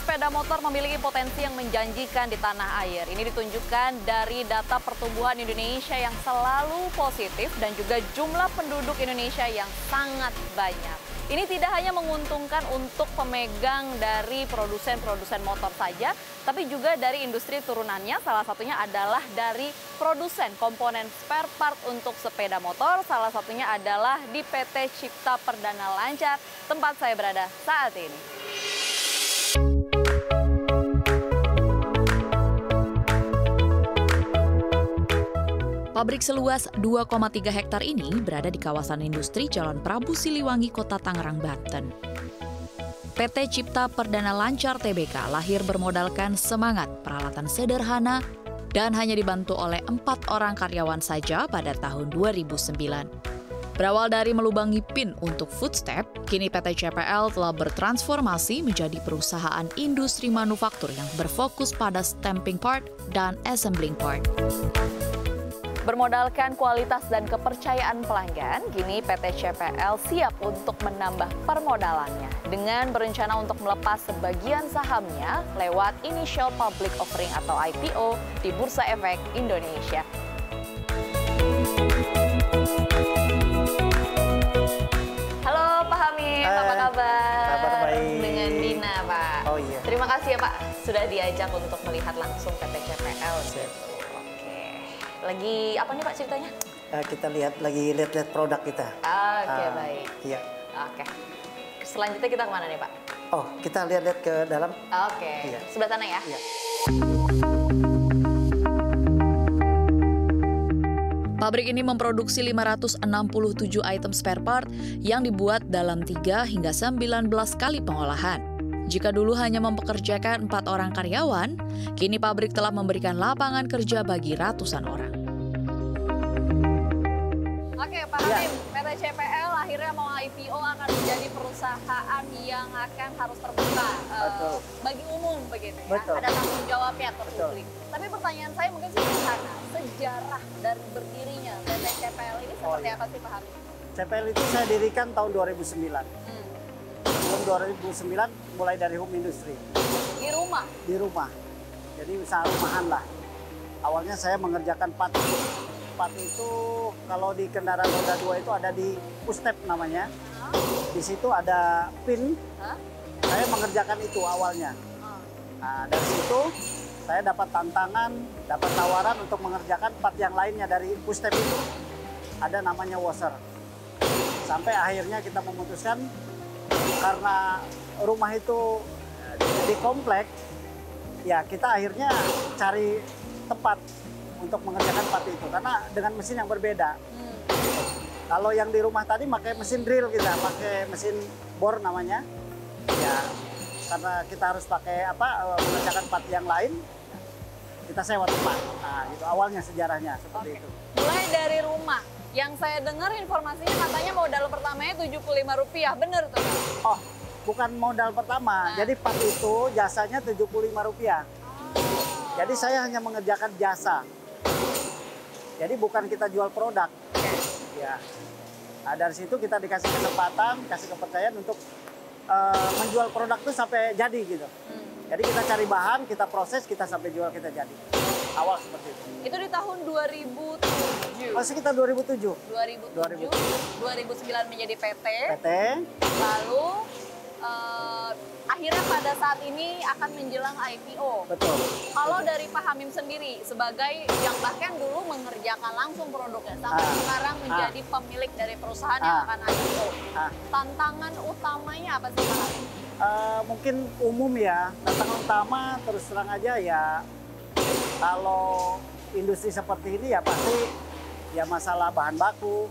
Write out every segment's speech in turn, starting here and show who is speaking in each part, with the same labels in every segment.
Speaker 1: sepeda motor memiliki potensi yang menjanjikan di tanah air. Ini ditunjukkan dari data pertumbuhan Indonesia yang selalu positif dan juga jumlah penduduk Indonesia yang sangat banyak. Ini tidak hanya menguntungkan untuk pemegang dari produsen-produsen motor saja, tapi juga dari industri turunannya. Salah satunya adalah dari produsen komponen spare part untuk sepeda motor. Salah satunya adalah di PT Cipta Perdana Lancar, tempat saya berada saat ini. Pabrik seluas 2,3 hektar ini berada di kawasan industri Jalan Prabu Siliwangi, Kota Tangerang, Banten. PT Cipta Perdana Lancar Tbk lahir bermodalkan semangat, peralatan sederhana, dan hanya dibantu oleh 4 orang karyawan saja pada tahun 2009. Berawal dari melubangi PIN untuk footstep, kini PT CPL telah bertransformasi menjadi perusahaan industri manufaktur yang berfokus pada stamping part dan assembling part. Bermodalkan kualitas dan kepercayaan pelanggan, kini PT CPL siap untuk menambah permodalannya dengan berencana untuk melepas sebagian sahamnya lewat Initial Public Offering atau IPO di Bursa Efek Indonesia. Halo Pak Hamim, apa kabar?
Speaker 2: Kabar baik.
Speaker 1: Dengan Dina, Pak.
Speaker 2: Oh iya.
Speaker 1: Terima kasih ya Pak, sudah diajak untuk melihat langsung PT CPL. Lagi apa nih Pak ceritanya?
Speaker 2: Kita lihat produk kita.
Speaker 1: Oke, baik.
Speaker 2: Iya.
Speaker 1: Oke. Selanjutnya kita kemana nih Pak?
Speaker 2: Oh, kita lihat ke dalam.
Speaker 1: Oke.
Speaker 2: Iya.
Speaker 1: Sebelah sana ya?
Speaker 2: Iya.
Speaker 1: Pabrik ini memproduksi 567 item spare part yang dibuat dalam 3 hingga 19 kali pengolahan. Jika dulu hanya mempekerjakan 4 orang karyawan, kini pabrik telah memberikan lapangan kerja bagi ratusan orang. Oke, Pak Hamim, PT CPL akhirnya mau IPO akan menjadi perusahaan yang akan harus terbuka bagi umum begitu ya.
Speaker 2: Betul.
Speaker 1: Ada tanggung jawabnya ke publik. Tapi pertanyaan saya mungkin sederhana, sejarah dari berdirinya PT CPL ini seperti apa sih Pak Hamim?
Speaker 2: CPL itu saya dirikan tahun 2009. Tahun 2009 mulai dari home industry.
Speaker 1: Di rumah?
Speaker 2: Di rumah. Jadi usaha rumahan lah. Awalnya saya mengerjakan part. Part itu kalau di kendaraan roda 2 itu ada di push-step namanya. Di situ ada pin. Saya mengerjakan itu awalnya. Nah, dari situ saya dapat tantangan, dapat tawaran untuk mengerjakan part yang lainnya dari push-step itu. Ada namanya washer. Sampai akhirnya kita memutuskan karena rumah itu di komplek, ya kita akhirnya cari tempat untuk mengerjakan part itu karena dengan mesin yang berbeda. Kalau yang di rumah tadi pakai mesin drill, kita pakai mesin bor namanya. Ya karena kita harus pakai mengerjakan part yang lain, kita sewa tempat. Nah itu awalnya sejarahnya seperti itu.
Speaker 1: Mulai dari rumah. Yang saya dengar informasinya katanya modal pertamanya Rp75, bener tuh?
Speaker 2: Oh, bukan modal pertama. Jadi part itu jasanya Rp75. Jadi saya hanya mengerjakan jasa. Jadi bukan kita jual produk. Ya. Nah, dari situ kita dikasih kesempatan, kasih kepercayaan untuk menjual produk itu sampai jadi gitu. Jadi kita cari bahan, kita proses, kita sampai jual, kita jadi. Awal seperti itu.
Speaker 1: Itu di tahun 2007?
Speaker 2: Oh, sekitar 2007.
Speaker 1: 2009 menjadi PT. Lalu akhirnya pada saat ini akan menjelang IPO.
Speaker 2: Betul.
Speaker 1: Kalau dari Pak Hamim sendiri sebagai yang bahkan dulu mengerjakan langsung produknya sampai sekarang menjadi pemilik dari perusahaan yang akan IPO. Tantangan utamanya apa sih Pak Hamim?
Speaker 2: Mungkin umum ya. Tantangan utama terus terang aja ya. Kalau industri seperti ini ya pasti ya masalah bahan baku.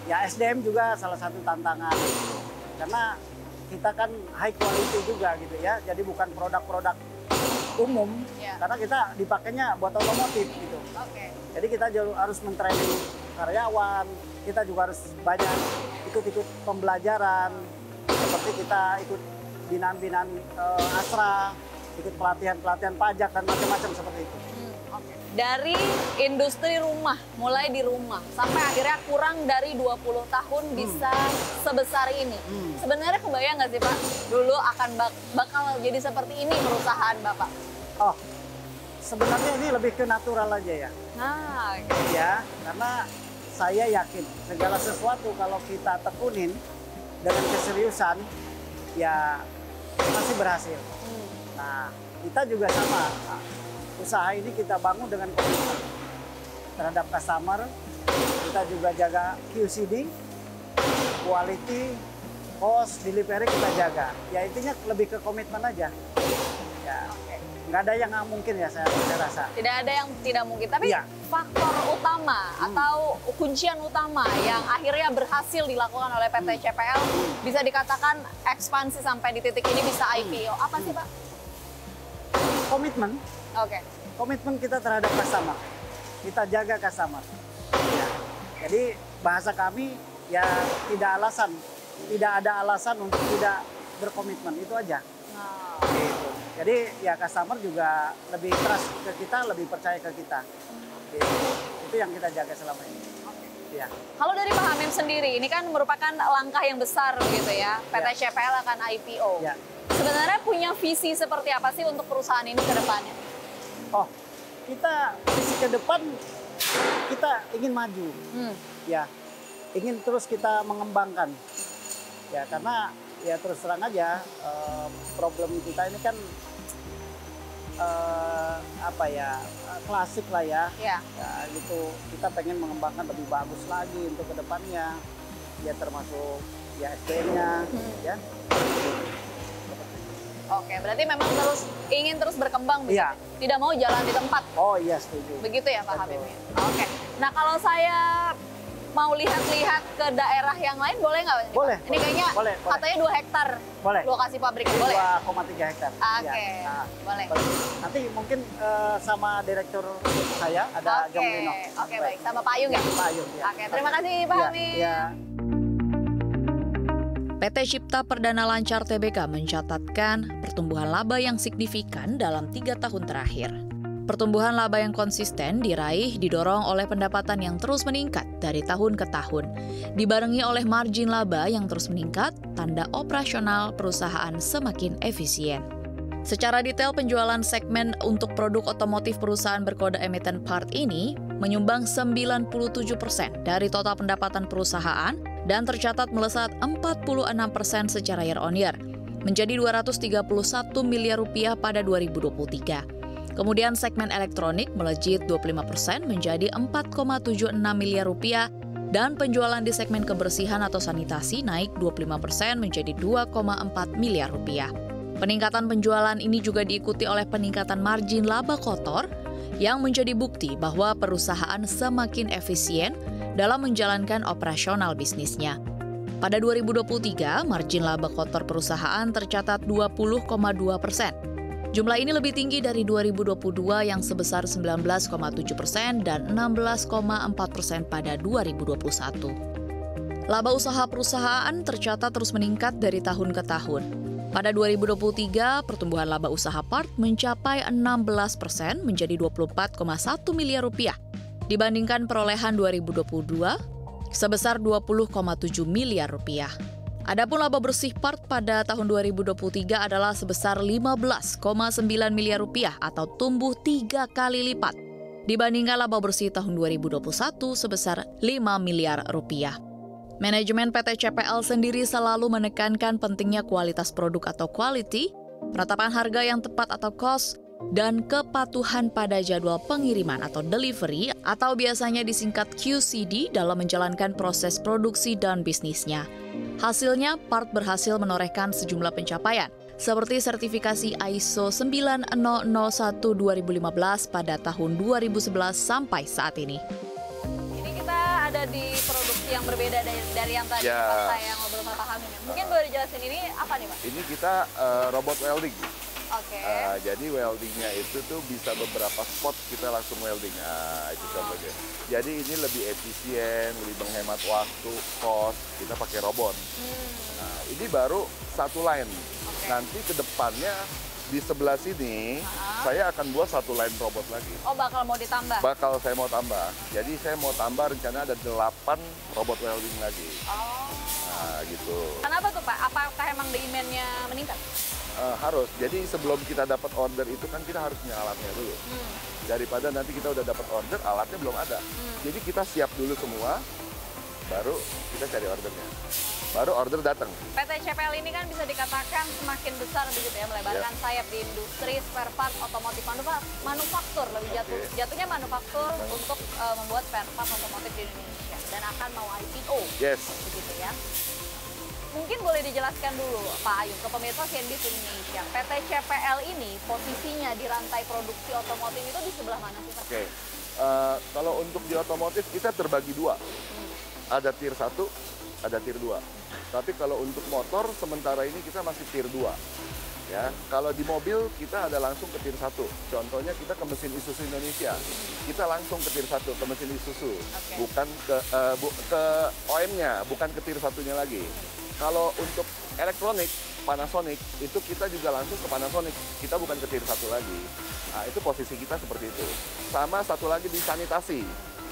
Speaker 2: Ya SDM juga salah satu tantangan. Karena kita kan high quality juga gitu ya. Jadi bukan produk-produk umum. Karena kita dipakainya buat otomotif gitu. Jadi kita harus mentraining karyawan. Kita juga harus banyak ikut-ikut pembelajaran. Seperti kita ikut binaan-binaan Asra. ikut pelatihan pajak dan macam-macam seperti itu.
Speaker 3: Oke. Dari industri rumah, mulai di rumah, sampai akhirnya kurang dari 20 tahun bisa sebesar ini. Sebenarnya kebayang nggak sih Pak, dulu akan bakal jadi seperti ini perusahaan Bapak?
Speaker 2: Oh, sebenarnya ini lebih ke natural aja ya.
Speaker 3: Nah,
Speaker 2: Ya, karena saya yakin segala sesuatu kalau kita tekunin dengan keseriusan, ya pasti berhasil. Nah, kita juga sama. Usaha ini kita bangun dengan komitmen terhadap customer. Kita juga jaga QCD, quality, cost, delivery kita jaga. Ya intinya lebih ke komitmen aja. Ya, nggak ada yang nggak mungkin ya saya rasa.
Speaker 3: tidak ada yang tidak mungkin, tapi
Speaker 2: Iya.
Speaker 3: faktor utama atau kuncian utama yang akhirnya berhasil dilakukan oleh PT CPL bisa dikatakan ekspansi sampai di titik ini bisa IPO. Apa sih Pak?
Speaker 2: Komitmen,
Speaker 3: Oke.
Speaker 2: komitmen kita terhadap customer. Kita jaga customer. Ya. Jadi bahasa kami ya tidak ada alasan untuk tidak berkomitmen, itu aja.
Speaker 3: Nah,
Speaker 2: Gitu. Jadi ya customer juga lebih trust ke kita, lebih percaya ke kita. Gitu. Itu yang kita jaga selama ini. Ya.
Speaker 3: kalau dari Pak Hamim sendiri, ini kan merupakan langkah yang besar begitu ya. PT CPL akan IPO.
Speaker 2: Ya.
Speaker 3: Sebenarnya punya visi seperti apa sih untuk perusahaan ini ke depannya?
Speaker 2: Oh, kita visi ke depan kita ingin maju. Ya, ingin terus kita mengembangkan. Ya, karena ya terus terang aja problem kita ini kan apa ya, klasik lah ya.
Speaker 3: Ya.
Speaker 2: Ya gitu, kita pengen mengembangkan lebih bagus lagi untuk kedepannya. Ya termasuk ya SDM-nya, ya.
Speaker 3: Oke, berarti memang ingin terus berkembang begitu?
Speaker 2: Iya.
Speaker 3: Tidak mau jalan di tempat?
Speaker 2: Oh iya, setuju.
Speaker 3: Begitu ya Pak
Speaker 2: Betul.
Speaker 3: Habib? Oke. Nah kalau saya mau lihat-lihat ke daerah yang lain boleh nggak?
Speaker 2: Boleh.
Speaker 3: Ini kayaknya
Speaker 2: boleh.
Speaker 3: katanya 2 hektar
Speaker 2: Boleh.
Speaker 3: lokasi pabriknya. Boleh?
Speaker 2: 2,3 hektar.
Speaker 3: Oke,
Speaker 2: Ya. Nah,
Speaker 3: boleh.
Speaker 2: nanti mungkin sama direktur saya ada
Speaker 3: Oke,
Speaker 2: Jong Lino.
Speaker 3: oke baik. Sama Pak Ayung ya?
Speaker 2: Pak Ayung, ya.
Speaker 3: Oke, terima kasih Pak
Speaker 2: Ya,
Speaker 3: Hamim.
Speaker 2: ya.
Speaker 1: PT Cipta Perdana Lancar Tbk mencatatkan pertumbuhan laba yang signifikan dalam 3 tahun terakhir. Pertumbuhan laba yang konsisten diraih didorong oleh pendapatan yang terus meningkat dari tahun ke tahun, dibarengi oleh margin laba yang terus meningkat, tanda operasional perusahaan semakin efisien. Secara detail, penjualan segmen untuk produk otomotif perusahaan berkode emiten part ini menyumbang 97% dari total pendapatan perusahaan dan tercatat melesat 46% secara year on year, menjadi 231 miliar rupiah pada 2023. Kemudian segmen elektronik melejit 25% menjadi 4,76 miliar rupiah dan penjualan di segmen kebersihan atau sanitasi naik 25% menjadi 2,4 miliar rupiah. Peningkatan penjualan ini juga diikuti oleh peningkatan margin laba kotor yang menjadi bukti bahwa perusahaan semakin efisien dalam menjalankan operasional bisnisnya. Pada 2023, margin laba kotor perusahaan tercatat 20,2%. Jumlah ini lebih tinggi dari 2022 yang sebesar 19,7% dan 16,4% pada 2021. Laba usaha perusahaan tercatat terus meningkat dari tahun ke tahun. Pada 2023, pertumbuhan laba usaha part mencapai 16% menjadi 24,1 miliar rupiah, dibandingkan perolehan 2022 sebesar 20,7 miliar rupiah. Adapun laba bersih part pada tahun 2023 adalah sebesar 15,9 miliar rupiah atau tumbuh 3 kali lipat dibandingkan laba bersih tahun 2021 sebesar 5 miliar rupiah. Manajemen PT CPL sendiri selalu menekankan pentingnya kualitas produk atau quality, penetapan harga yang tepat atau cost, dan kepatuhan pada jadwal pengiriman atau delivery atau biasanya disingkat QCD dalam menjalankan proses produksi dan bisnisnya. Hasilnya, part berhasil menorehkan sejumlah pencapaian, seperti sertifikasi ISO 9001:2015 pada tahun 2011 sampai saat ini.
Speaker 3: Ini kita ada di produksi yang berbeda dari yang tadi pas saya ngobrol sama Pak Hamim. Mungkin boleh dijelasin ini apa nih Pak?
Speaker 4: Ini kita robot welding.
Speaker 3: Oke.
Speaker 4: Jadi weldingnya itu tuh bisa beberapa spot kita langsung welding. Itu contohnya. Jadi ini lebih efisien, lebih menghemat waktu, cost. Kita pakai robot. Nah, ini baru satu line. Nanti ke depannya di sebelah sini saya akan buat satu line robot lagi.
Speaker 3: Oh, bakal mau ditambah?
Speaker 4: Bakal saya mau tambah. Jadi saya mau tambah rencana ada 8 robot welding lagi.
Speaker 3: Oh.
Speaker 4: Nah, gitu.
Speaker 3: Kenapa tuh Pak? Apakah emang demand-nya meningkat?
Speaker 4: Harus. Jadi sebelum kita dapat order itu kan kita harus punya alatnya dulu. Daripada nanti kita udah dapat order, alatnya belum ada. Jadi kita siap dulu semua, baru kita cari ordernya. Baru order datang.
Speaker 3: PT CPL ini kan bisa dikatakan semakin besar begitu ya, melebarkan sayap di industri spare part otomotif manufaktur, lebih jatuhnya manufaktur untuk membuat spare part otomotif di Indonesia dan akan mau IPO.
Speaker 4: Yes.
Speaker 3: Begitu ya. Mungkin boleh dijelaskan dulu Pak Ayu ke pemirsa CNBC Indonesia, PT CPL ini posisinya di rantai produksi otomotif itu di sebelah mana sih Pak?
Speaker 4: Oke. Kalau untuk di otomotif kita terbagi dua. Ada tier 1, ada tier 2. Tapi kalau untuk motor sementara ini kita masih tier 2. Ya, kalau di mobil kita ada langsung ke tier 1. Contohnya kita ke mesin Isuzu Indonesia. Kita langsung ke tier 1 ke mesin Isuzu. Bukan ke OEM-nya, bukan ke tier 1-nya lagi. Kalau untuk elektronik Panasonic itu kita juga langsung ke Panasonic. Kita bukan ke tier 1 lagi. Nah, itu posisi kita seperti itu. Sama satu lagi di sanitasi.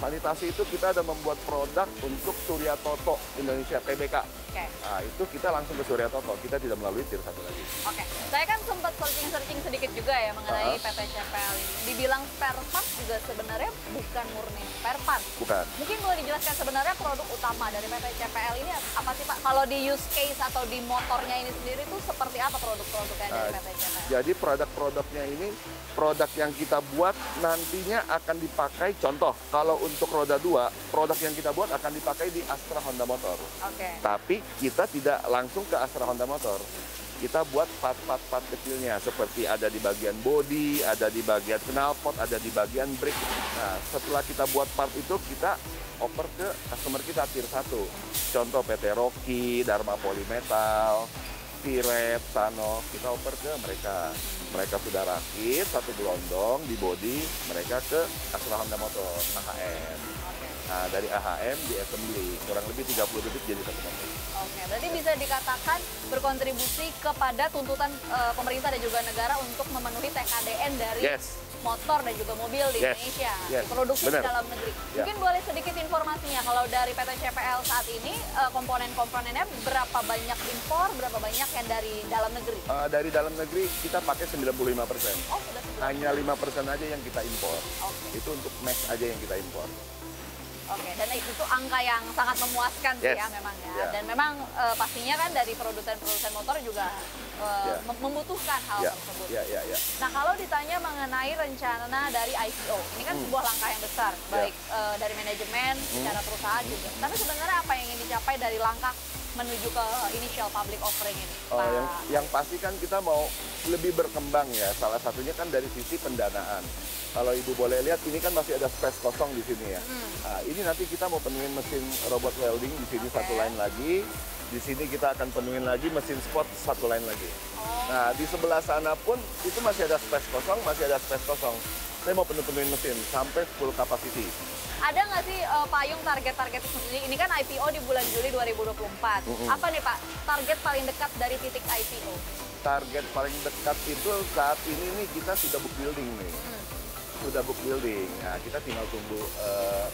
Speaker 4: Sanitasi itu kita ada membuat produk untuk Surya Toto Indonesia TBK. Nah, itu kita langsung ke Surya Toto, kita tidak melalui tier 1 lagi.
Speaker 3: Oke, saya kan sempat searching sedikit juga ya mengenai PT CPL ini. Dibilang spare part juga sebenarnya bukan murni spare part.
Speaker 4: Bukan.
Speaker 3: Mungkin boleh dijelaskan sebenarnya produk utama dari PT CPL ini apa sih Pak? Kalau di use case atau di motornya ini sendiri itu seperti apa produk-produknya dari PT CPL?
Speaker 4: Jadi produk-produknya ini produk yang kita buat nantinya akan dipakai, contoh kalau untuk roda 2, produk yang kita buat akan dipakai di Astra Honda Motor. Tapi kita tidak langsung ke Astra Honda Motor. Kita buat part-part kecilnya seperti ada di bagian bodi, ada di bagian knalpot, ada di bagian brake. Nah, setelah kita buat part itu kita oper ke customer kita tier 1. Contoh PT Rocky, Dharma Polymetal, Piret, Sano, kita oper ke mereka. Mereka sudah rakit satu gelondong di bodi, mereka ke Astra Honda Motor, AHM. Nah, dari AHM di assembly, kurang lebih 30 detik jadi satu motor.
Speaker 3: Oke, berarti bisa dikatakan berkontribusi kepada tuntutan pemerintah dan juga negara untuk memenuhi TKDN dari motor dan juga mobil di Indonesia, produksi di dalam negeri. Mungkin boleh sedikit informasinya, kalau dari PT CPL saat ini komponen-komponennya berapa banyak impor, berapa banyak yang dari dalam negeri?
Speaker 4: Dari dalam negeri kita pakai 95%.
Speaker 3: Oh, sudah 95%.
Speaker 4: Hanya 5% aja yang kita impor. Itu untuk Max aja yang kita impor.
Speaker 3: Oke, dan itu angka yang sangat memuaskan sih ya memang ya. Dan memang pastinya kan dari produsen-produsen motor juga membutuhkan hal tersebut. Nah, kalau ditanya mengenai rencana dari IPO, ini kan sebuah langkah yang besar, baik dari manajemen, secara perusahaan juga. Tapi sebenarnya apa yang ingin dicapai dari langkah menuju ke initial public offering ini?
Speaker 4: Yang pasti kan kita mau lebih berkembang ya. Salah satunya kan dari sisi pendanaan. Kalau Ibu boleh lihat, ini kan masih ada space kosong di sini ya. Nah, ini nanti kita mau penuhin mesin robot welding di sini satu line lagi. Di sini kita akan penuhin lagi mesin spot satu line lagi. Nah, di sebelah sana pun itu masih ada space kosong, Saya mau penuhin mesin sampai full capacity.
Speaker 3: Ada nggak sih Payung target-target sendiri? Ini kan IPO di bulan Juli 2024. Apa nih Pak, target paling dekat dari titik IPO?
Speaker 4: Target paling dekat itu saat ini nih kita sudah book building nih. Sudah book building. Nah, kita tinggal tunggu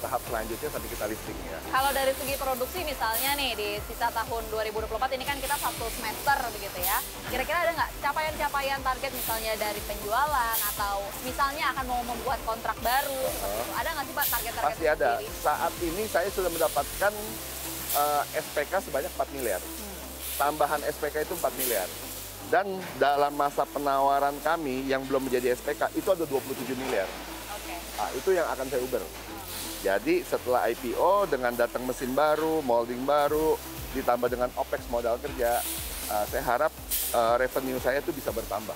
Speaker 4: tahap selanjutnya sampai kita listing ya. Kalau
Speaker 3: dari segi produksi misalnya nih di sisa tahun 2024 ini kan kita 1 semester begitu ya. Kira-kira ada nggak capaian-capaian target misalnya dari penjualan atau misalnya akan mau membuat kontrak baru seperti itu? Ada nggak sih Pak target-target?
Speaker 4: Pasti ada. Saat ini saya sudah mendapatkan SPK sebanyak 4 miliar. Tambahan SPK itu 4 miliar. Dan dalam masa penawaran kami yang belum menjadi SPK itu ada 27 miliar. Nah, itu yang akan saya uber. Jadi setelah IPO dengan datang mesin baru, molding baru, ditambah dengan OPEX modal kerja, saya harap revenue saya itu bisa bertambah.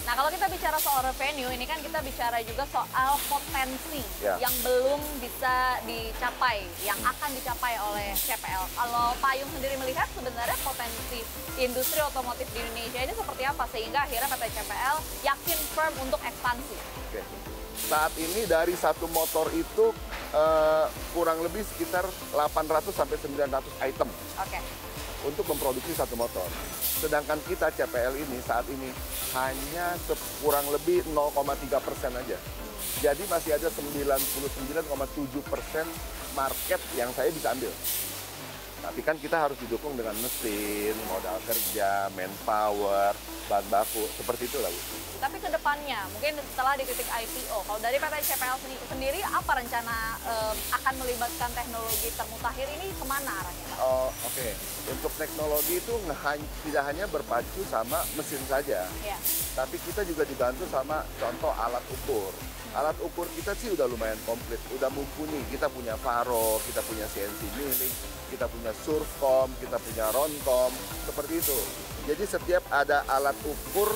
Speaker 3: Nah, kalau kita bicara soal revenue, ini kan kita bicara juga soal potensi yang belum bisa dicapai, yang akan dicapai oleh CPL. Kalau Payung sendiri melihat sebenarnya potensi industri otomotif di Indonesia ini seperti apa sehingga akhirnya PT CPL yakin firm untuk ekspansi?
Speaker 4: Saat ini dari satu motor itu kurang lebih sekitar 800 sampai 900 item. untuk memproduksi satu motor. Sedangkan kita CPL ini saat ini hanya kurang lebih 0,3% aja. Jadi masih ada 99,7% market yang saya bisa ambil. Tapi kan kita harus didukung dengan mesin, modal kerja, manpower, bahan baku, seperti itu lah Bu.
Speaker 3: Tapi ke depannya, mungkin setelah di titik IPO, kalau dari PT CPL sendiri apa rencana akan melibatkan teknologi termutakhir ini kemana arahnya Pak?
Speaker 4: Oh, oke. Untuk teknologi itu tidak hanya berpacu sama mesin saja, tapi kita juga dibantu sama contoh alat ukur. Alat ukur kita sih udah lumayan komplit, udah mumpuni. Kita punya Faro, kita punya CNC milling, kita punya Surfcom, kita punya Roncom, seperti itu. Jadi setiap ada alat ukur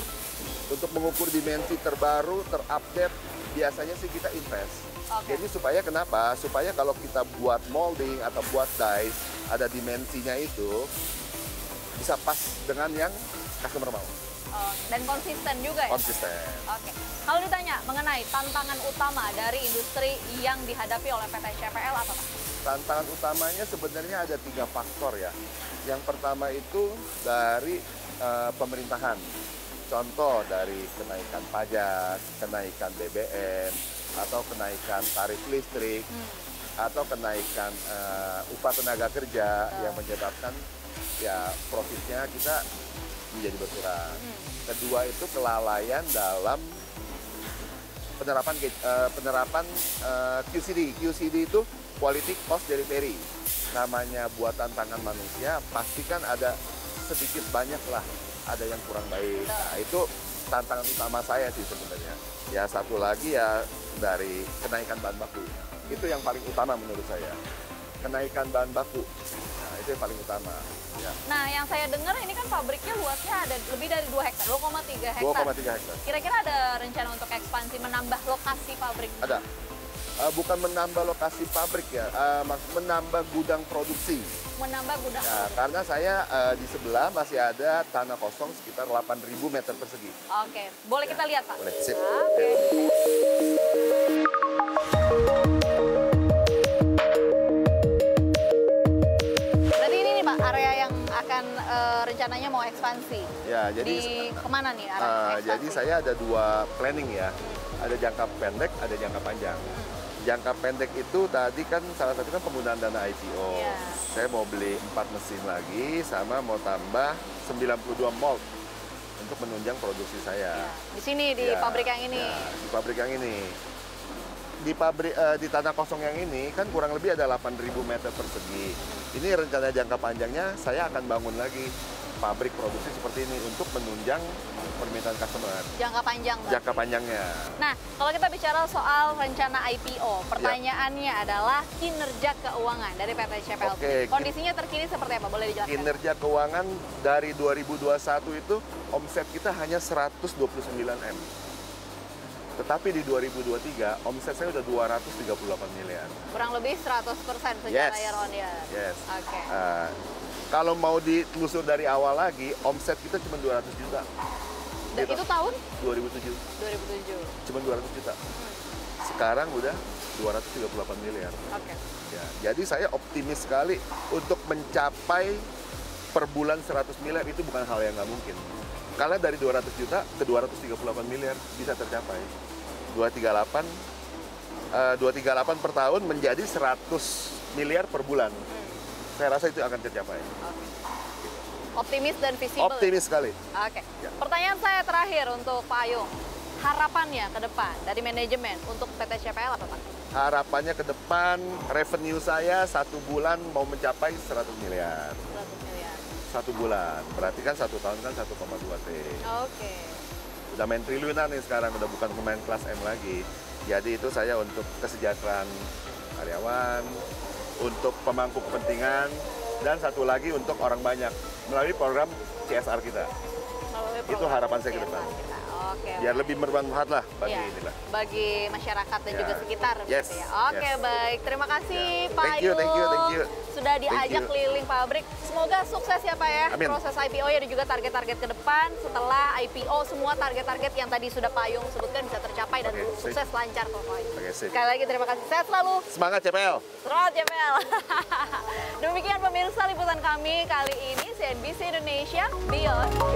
Speaker 4: untuk mengukur dimensi terbaru, terupdate, biasanya sih kita invest. Jadi supaya kenapa? Supaya kalau kita buat molding atau buat dies, ada dimensinya itu, bisa pas dengan yang customer mau.
Speaker 3: Dan konsisten juga ya?
Speaker 4: Konsisten.
Speaker 3: Oke. Kalau ditanya mengenai tantangan utama dari industri yang dihadapi oleh PT CPL apa Pak?
Speaker 4: Tantangan utamanya sebenarnya ada 3 faktor ya. Yang pertama itu dari pemerintahan. Contoh dari kenaikan pajak, kenaikan BBM, atau kenaikan tarif listrik, atau kenaikan upah tenaga kerja yang menyebabkan ya profitnya kita menjadi berkurang. Kedua itu kelalaian dalam penerapan QCD. QCD itu Quality Cost Delivery. Namanya buatan tangan manusia, pastikan ada sedikit banyak lah ada yang kurang baik. Nah, itu tantangan utama saya sih sebenarnya. Ya satu lagi ya dari kenaikan bahan baku. Itu yang paling utama menurut saya. Kenaikan bahan baku. Nah, itu yang paling utama. Ya.
Speaker 3: Nah, yang saya dengar ini kan pabriknya luasnya ada lebih dari 2 hektar, 2,3 hektar.
Speaker 4: 2,3 hektar.
Speaker 3: Kira-kira ada rencana untuk ekspansi menambah lokasi pabrik?
Speaker 4: Ada. Bukan menambah lokasi pabrik ya, menambah gudang produksi.
Speaker 3: Menambah gudang.
Speaker 4: Ya, karena saya di sebelah masih ada tanah kosong sekitar 8.000 meter persegi.
Speaker 3: Oke, boleh kita lihat Pak?
Speaker 4: Boleh, sip.
Speaker 3: Oke. Berarti ini nih Pak, area yang akan rencananya mau ekspansi.
Speaker 4: Ya, jadi
Speaker 3: di kemana nih arah ekspansi?
Speaker 4: jadi saya ada 2 planning ya. Ada jangka pendek, ada jangka panjang. Jangka pendek itu tadi kan salah satu kan penggunaan dana IPO. Saya mau beli 4 mesin lagi sama mau tambah 92 mold untuk menunjang produksi saya.
Speaker 3: Di sini di pabrik yang ini.
Speaker 4: Di pabrik yang ini. Di tanah kosong yang ini kan kurang lebih ada 8.000 meter persegi. Ini rencana jangka panjangnya saya akan bangun lagi pabrik produksi seperti ini untuk menunjang permintaan customer. Jangka panjang. Jangka panjangnya.
Speaker 3: Nah, kalau kita bicara soal rencana IPO, pertanyaannya adalah kinerja keuangan dari PT CPL. Kondisinya terkini seperti apa? Boleh dijelaskan?
Speaker 4: Kinerja keuangan dari 2021 itu omset kita hanya 129 M. Tetapi di 2023 omset saya udah 238 miliar.
Speaker 3: Kurang lebih 100% secara year on year.
Speaker 4: Yes.
Speaker 3: Oke.
Speaker 4: Kalau mau ditelusur dari awal lagi, omset kita cuma 200 juta.
Speaker 3: Dan itu tahun?
Speaker 4: 2007.
Speaker 3: 2007.
Speaker 4: Cuma 200 juta. Sekarang udah 238 miliar.
Speaker 3: Oke.
Speaker 4: Ya, jadi saya optimis sekali untuk mencapai per bulan 100 miliar itu bukan hal yang nggak mungkin. Karena dari 200 juta ke 238 miliar bisa tercapai. 238 per tahun menjadi 100 miliar per bulan. Saya rasa itu akan tercapai.
Speaker 3: Optimis dan visible.
Speaker 4: Optimis sekali.
Speaker 3: Oke. Pertanyaan saya terakhir untuk Pak Ayung. Harapannya ke depan dari manajemen untuk PT CPL apa Pak?
Speaker 4: Harapannya ke depan revenue saya 1 bulan mau mencapai 100 miliar.
Speaker 3: 100 miliar.
Speaker 4: 1 bulan. Berarti kan 1 tahun kan 1,2 T.
Speaker 3: Oke.
Speaker 4: Udah main triliunan nih sekarang, udah bukan pemain kelas M lagi. Jadi itu saya untuk kesejahteraan karyawan, untuk pemangku kepentingan, dan satu lagi untuk orang banyak melalui program CSR kita. Itu harapan saya ke depan.
Speaker 3: Oke.
Speaker 4: Biar lebih bermanfaat lah bagi inilah.
Speaker 3: Bagi masyarakat dan juga sekitar.
Speaker 4: Yes.
Speaker 3: Gitu ya. Oke, baik. Terima kasih Pak
Speaker 4: Thank you.
Speaker 3: Sudah diajak keliling pabrik. Semoga sukses ya Pak ya.
Speaker 4: Amin.
Speaker 3: Proses IPO ya dan juga target-target ke depan. Setelah IPO semua target-target yang tadi sudah Pak Ayung sebutkan bisa tercapai dan sukses lancar pokoknya. Sekali lagi terima kasih. Sehat selalu.
Speaker 4: Semangat CPL.
Speaker 3: Semangat CPL. Demikian pemirsa liputan kami kali ini CNBC Indonesia Beyond.